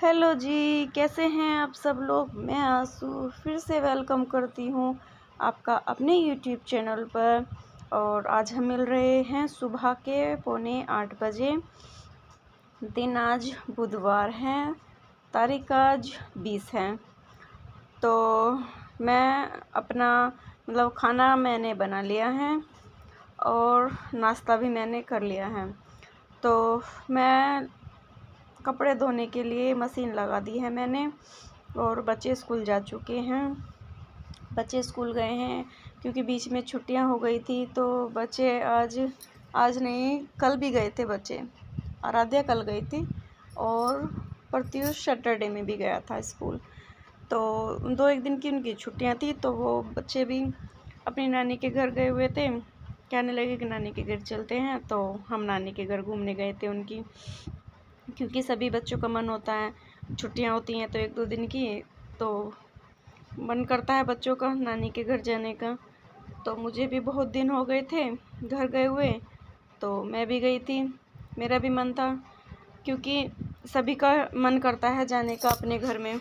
Hello जी, कैसे हैं आप सब लोग। मैं आंसू फिर से वेलकम करती हूँ आपका अपने यूट्यूब चैनल पर। और आज हम मिल रहे हैं सुबह के 7:45 बजे। दिन आज बुधवार है, तारीख आज 20 है। तो मैं अपना खाना मैंने बना लिया है और नाश्ता भी मैंने कर लिया है। तो मैं कपड़े धोने के लिए मशीन लगा दी है मैंने। और बच्चे स्कूल जा चुके हैं। बच्चे स्कूल गए हैं क्योंकि बीच में छुट्टियां हो गई थी, तो बच्चे आज नहीं, कल भी गए थे बच्चे। आराध्या कल गई थी और प्रत्युष सैटरडे में भी गया था स्कूल। तो 2-1 दिन की उनकी छुट्टियां थी, तो वो बच्चे भी अपनी नानी के घर गए हुए थे। कहने लगे कि नानी के घर चलते हैं, तो हम नानी के घर घूमने गए थे उनकी। क्योंकि सभी बच्चों का मन होता है, छुट्टियां होती हैं तो 1-2 दिन की, तो मन करता है बच्चों का नानी के घर जाने का। तो मुझे भी बहुत दिन हो गए थे घर गए हुए, तो मैं भी गई थी। मेरा भी मन था, क्योंकि सभी का मन करता है जाने का अपने घर में।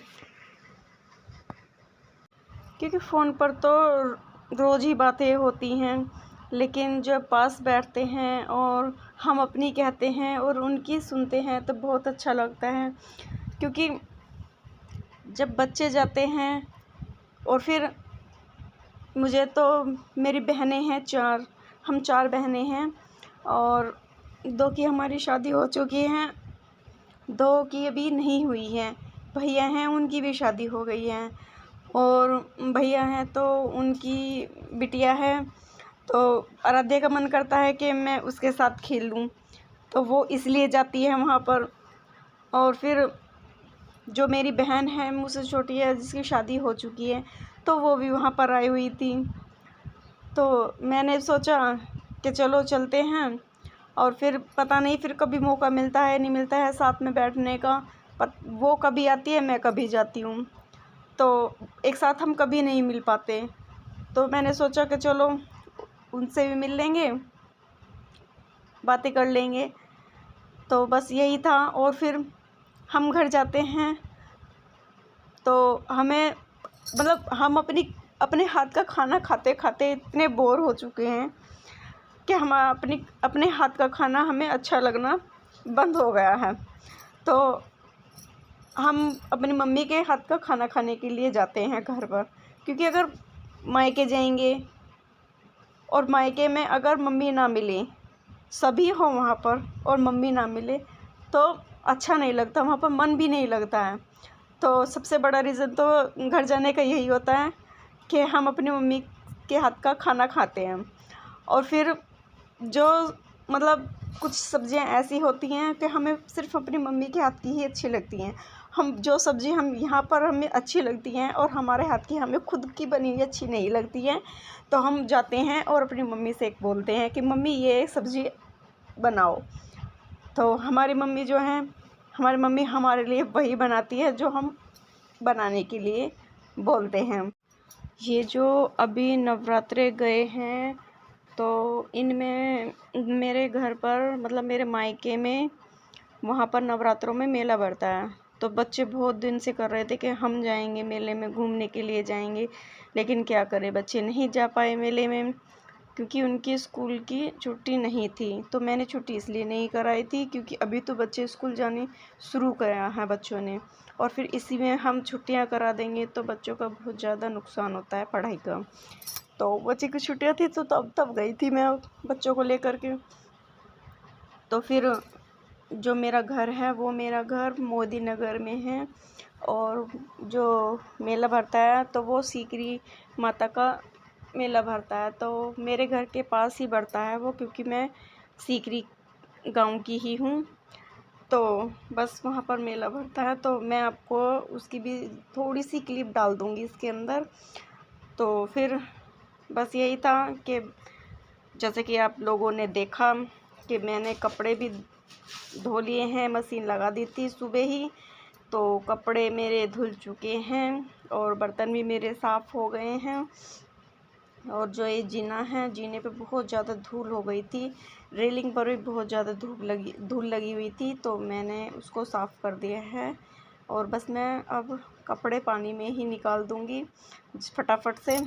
क्योंकि फ़ोन पर तो रोज़ ही बातें होती हैं, लेकिन जब पास बैठते हैं और हम अपनी कहते हैं और उनकी सुनते हैं तो बहुत अच्छा लगता है। क्योंकि जब बच्चे जाते हैं और फिर मुझे तो, मेरी बहनें हैं 4, हम 4 बहनें हैं और 2 की हमारी शादी हो चुकी है, 2 की अभी नहीं हुई है। भैया हैं, उनकी भी शादी हो गई है। और भैया हैं तो उनकी बिटिया है, तो आराध्या का मन करता है कि मैं उसके साथ खेल लूँ, तो वो इसलिए जाती है वहाँ पर। और फिर जो मेरी बहन है, मुझसे छोटी है, जिसकी शादी हो चुकी है, तो वो भी वहाँ पर आई हुई थी। तो मैंने सोचा कि चलो चलते हैं। और फिर पता नहीं फिर कभी मौका मिलता है नहीं मिलता है साथ में बैठने का। वो कभी आती है, मैं कभी जाती हूँ, तो एक साथ हम कभी नहीं मिल पाते। तो मैंने सोचा कि चलो उनसे भी मिल लेंगे, बातें कर लेंगे। तो बस यही था। और फिर हम घर जाते हैं तो हमें हम अपने हाथ का खाना खाते खाते इतने बोर हो चुके हैं कि हम अपने हाथ का खाना हमें अच्छा लगना बंद हो गया है। तो हम अपनी मम्मी के हाथ का खाना खाने के लिए जाते हैं घर पर। क्योंकि अगर मायके जाएंगे और मायके में अगर मम्मी ना मिले, सभी हो वहाँ पर और मम्मी ना मिले, तो अच्छा नहीं लगता, वहाँ पर मन भी नहीं लगता है। तो सबसे बड़ा रीज़न तो घर जाने का यही होता है कि हम अपनी मम्मी के हाथ का खाना खाते हैं। और फिर जो कुछ सब्ज़ियाँ ऐसी होती हैं कि हमें सिर्फ़ अपनी मम्मी के हाथ की ही अच्छी लगती हैं। हम जो सब्ज़ी हम यहाँ पर हमें अच्छी लगती हैं और हमारे हाथ की हमें खुद की बनी हुई अच्छी नहीं लगती हैं, तो हम जाते हैं और अपनी मम्मी से बोलते हैं कि मम्मी ये सब्ज़ी बनाओ। तो हमारी मम्मी जो हैं, हमारी मम्मी हमारे लिए वही बनाती है जो हम बनाने के लिए बोलते हैं। ये जो अभी नवरात्रे गए हैं, तो इनमें मेरे घर पर मेरे मायके में, वहाँ पर नवरात्रों में मेला बढ़ता है। तो बच्चे बहुत दिन से कर रहे थे कि हम जाएंगे मेले में, घूमने के लिए जाएंगे। लेकिन क्या करें, बच्चे नहीं जा पाए मेले में, क्योंकि उनकी स्कूल की छुट्टी नहीं थी। तो मैंने छुट्टी इसलिए नहीं कराई थी क्योंकि अभी तो बच्चे स्कूल जाने शुरू करा है बच्चों ने, और फिर इसी में हम छुट्टियां करा देंगे तो बच्चों का बहुत ज़्यादा नुकसान होता है पढ़ाई का। तो बच्चे की छुट्टियां थी तो तब गई थी मैं बच्चों को लेकर के। तो फिर जो मेरा घर है, वो मेरा घर मोदी नगर में है। और जो मेला भरता है तो वो सीकरी माता का मेला भरता है, तो मेरे घर के पास ही बढ़ता है वो, क्योंकि मैं सीकरी गांव की ही हूँ। तो बस वहाँ पर मेला भरता है, तो मैं आपको उसकी भी थोड़ी सी क्लिप डाल दूँगी इसके अंदर। तो फिर बस यही था कि जैसे कि आप लोगों ने देखा कि मैंने कपड़े भी धो लिए हैं, मशीन लगा दी थी सुबह ही, तो कपड़े मेरे धुल चुके हैं और बर्तन भी मेरे साफ़ हो गए हैं। और जो ये जीना है, जीने पे बहुत ज़्यादा धूल हो गई थी, रेलिंग पर भी बहुत ज़्यादा धूल लगी हुई थी, तो मैंने उसको साफ़ कर दिया है। और बस मैं अब कपड़े पानी में ही निकाल दूँगी फटाफट से।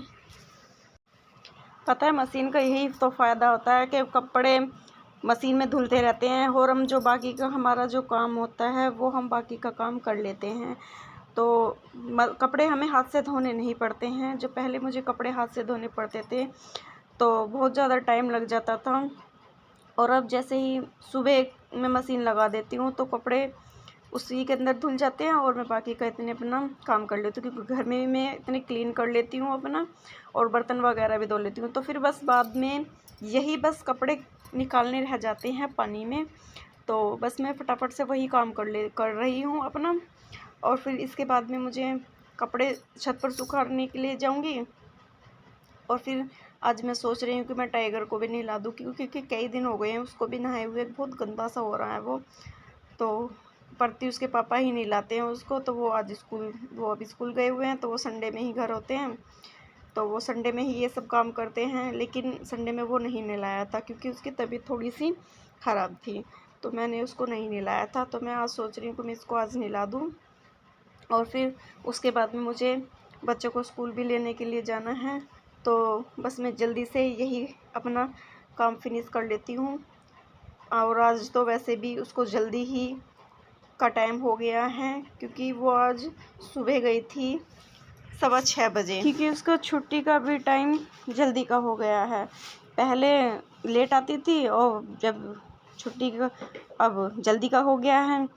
पता है मशीन का यही तो फ़ायदा होता है कि कपड़े मशीन में धुलते रहते हैं और हम जो बाकी का हमारा जो काम होता है वो हम बाकी का काम कर लेते हैं। तो कपड़े हमें हाथ से धोने नहीं पड़ते हैं। जो पहले मुझे कपड़े हाथ से धोने पड़ते थे तो बहुत ज़्यादा टाइम लग जाता था, और अब जैसे ही सुबह मैं मशीन लगा देती हूँ तो कपड़े उसी के अंदर धुल जाते हैं और मैं बाकी का इतने अपना काम कर लेती हूँ, क्योंकि घर में भी मैं इतने क्लीन कर लेती हूँ अपना, और बर्तन वगैरह भी धो लेती हूँ। तो फिर बस बाद में यही बस कपड़े निकालने रह जाते हैं पानी में, तो बस मैं फटाफट से वही काम कर रही हूँ अपना। और फिर इसके बाद में मुझे कपड़े छत पर सुखाने के लिए जाऊँगी। और फिर आज मैं सोच रही हूँ कि मैं टाइगर को भी नहला दूँ, क्योंकि कई दिन हो गए हैं उसको भी नहाए हुए, बहुत गंदा सा हो रहा है वो। तो परती उसके पापा ही नहलाते हैं उसको, तो वो अभी स्कूल गए हुए हैं, तो वो संडे में ही घर होते हैं, तो वो संडे में ही ये सब काम करते हैं। लेकिन संडे में वो नहीं नहलाया था क्योंकि उसकी तबीयत थोड़ी सी ख़राब थी, तो मैंने उसको नहीं नहलाया था। तो मैं आज सोच रही हूँ कि मैं इसको आज नहला दूँ। और फिर उसके बाद में मुझे बच्चों को स्कूल भी लेने के लिए जाना है, तो बस मैं जल्दी से यही अपना काम फिनिश कर लेती हूँ। और आज तो वैसे भी उसको जल्दी ही का टाइम हो गया है, क्योंकि वो आज सुबह गई थी 6:15 बजे, क्योंकि उसका छुट्टी का भी टाइम जल्दी का हो गया है। पहले लेट आती थी और जब छुट्टी का अब जल्दी का हो गया है,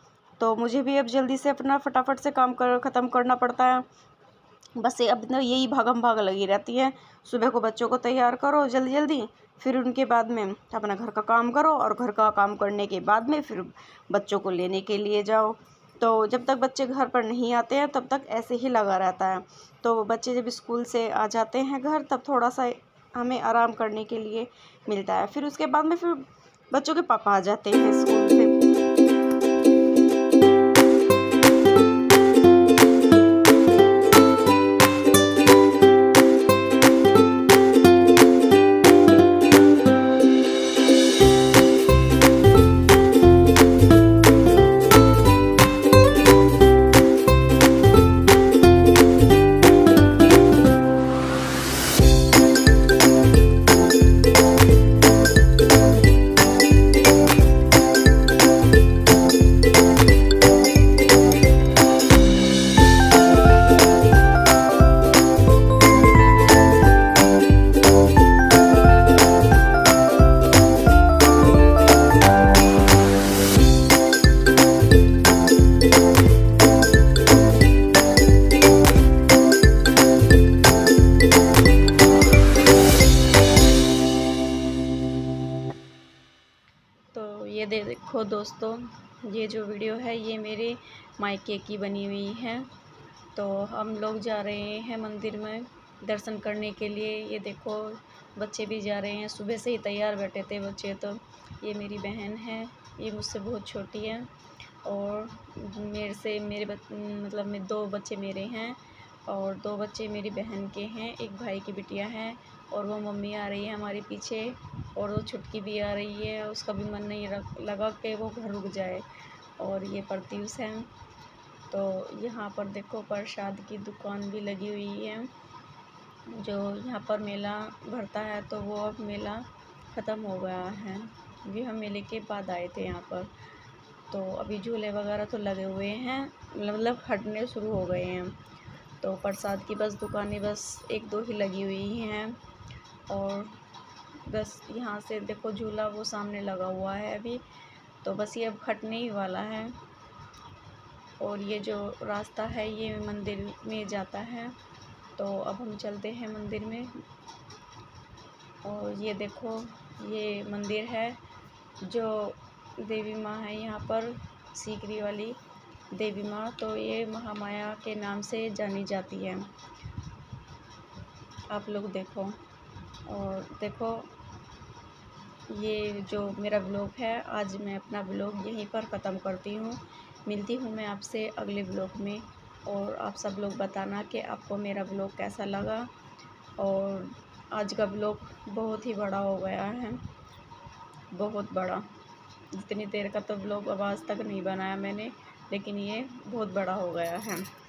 तो मुझे भी अब जल्दी से अपना फटाफट से काम ख़त्म करना पड़ता है। बस अब तो यही भागम भाग लगी रहती है। सुबह को बच्चों को तैयार करो जल्दी जल्दी, फिर उनके बाद में अपना घर का काम करो, और घर का काम करने के बाद में फिर बच्चों को लेने के लिए जाओ। तो जब तक बच्चे घर पर नहीं आते हैं तब तक ऐसे ही लगा रहता है। तो बच्चे जब स्कूल से आ जाते हैं घर, तब थोड़ा सा हमें आराम करने के लिए मिलता है। फिर उसके बाद में फिर बच्चों के पापा आ जाते हैं स्कूल से। तो ये देखो दोस्तों, ये जो वीडियो है ये मेरे मायके की बनी हुई है। तो हम लोग जा रहे हैं मंदिर में दर्शन करने के लिए। ये देखो बच्चे भी जा रहे हैं, सुबह से ही तैयार बैठे थे बच्चे। तो ये मेरी बहन है, ये मुझसे बहुत छोटी है, और मतलब 2 बच्चे मेरे हैं और 2 बच्चे मेरी बहन के हैं, एक भाई की बिटिया है, और वो मम्मी आ रही है हमारे पीछे, और वो छुटकी भी आ रही है। उसका भी मन नहीं लगा कि वो घर रुक जाए। और ये प्रत्यूष है। तो यहाँ पर देखो प्रसाद की दुकान भी लगी हुई है। जो यहाँ पर मेला भरता है तो वो अब मेला ख़त्म हो गया है, अभी हम मेले के बाद आए थे यहाँ पर। तो अभी झूले वगैरह तो लगे हुए हैं, मतलब हटने शुरू हो गए हैं। तो प्रसाद की बस दुकानें बस 1-2 ही लगी हुई हैं, और बस यहाँ से देखो झूला वो सामने लगा हुआ है अभी, तो बस ये अब हटने ही वाला है। और ये जो रास्ता है ये मंदिर में जाता है, तो अब हम चलते हैं मंदिर में। और ये देखो ये मंदिर है, जो देवी माँ है यहाँ पर, सीकरी वाली देवी माँ, तो ये महामाया के नाम से जानी जाती है। आप लोग देखो। और देखो ये जो मेरा ब्लॉग है, आज मैं अपना ब्लॉग यहीं पर ख़त्म करती हूँ। मिलती हूँ मैं आपसे अगले ब्लॉग में, और आप सब लोग बताना कि आपको मेरा ब्लॉग कैसा लगा। और आज का ब्लॉग बहुत ही बड़ा हो गया है, बहुत बड़ा। इतनी देर का तो ब्लॉग अब आज तक नहीं बनाया मैंने, लेकिन ये बहुत बड़ा हो गया है।